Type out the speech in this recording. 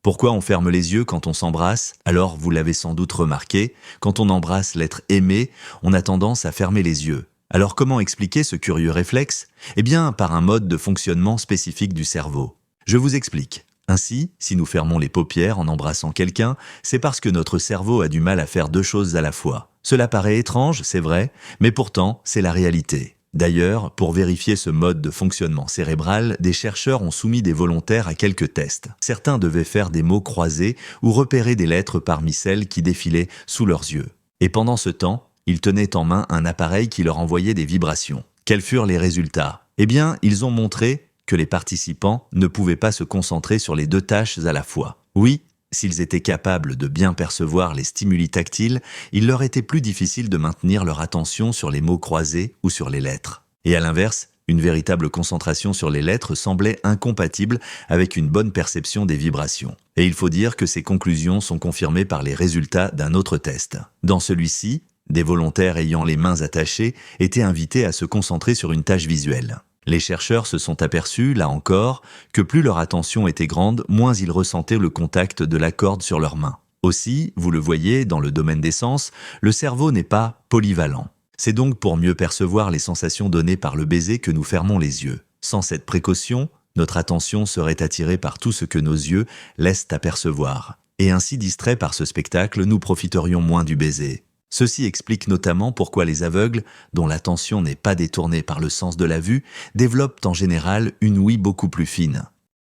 Pourquoi on ferme les yeux quand on s'embrasse? Alors, vous l'avez sans doute remarqué, quand on embrasse l'être aimé, on a tendance à fermer les yeux. Alors comment expliquer ce curieux réflexe? Eh bien, par un mode de fonctionnement spécifique du cerveau. Je vous explique. Ainsi, si nous fermons les paupières en embrassant quelqu'un, c'est parce que notre cerveau a du mal à faire deux choses à la fois. Cela paraît étrange, c'est vrai, mais pourtant, c'est la réalité. D'ailleurs, pour vérifier ce mode de fonctionnement cérébral, des chercheurs ont soumis des volontaires à quelques tests. Certains devaient faire des mots croisés ou repérer des lettres parmi celles qui défilaient sous leurs yeux. Et pendant ce temps, ils tenaient en main un appareil qui leur envoyait des vibrations. Quels furent les résultats? Eh bien, ils ont montré que les participants ne pouvaient pas se concentrer sur les deux tâches à la fois. Oui, s'ils étaient capables de bien percevoir les stimuli tactiles, il leur était plus difficile de maintenir leur attention sur les mots croisés ou sur les lettres. Et à l'inverse, une véritable concentration sur les lettres semblait incompatible avec une bonne perception des vibrations. Et il faut dire que ces conclusions sont confirmées par les résultats d'un autre test. Dans celui-ci, des volontaires ayant les mains attachées étaient invités à se concentrer sur une tâche visuelle. Les chercheurs se sont aperçus, là encore, que plus leur attention était grande, moins ils ressentaient le contact de la corde sur leurs mains. Aussi, vous le voyez, dans le domaine des sens, le cerveau n'est pas polyvalent. C'est donc pour mieux percevoir les sensations données par le baiser que nous fermons les yeux. Sans cette précaution, notre attention serait attirée par tout ce que nos yeux laissent apercevoir. Et ainsi distraits par ce spectacle, nous profiterions moins du baiser. Ceci explique notamment pourquoi les aveugles, dont l'attention n'est pas détournée par le sens de la vue, développent en général une ouïe beaucoup plus fine.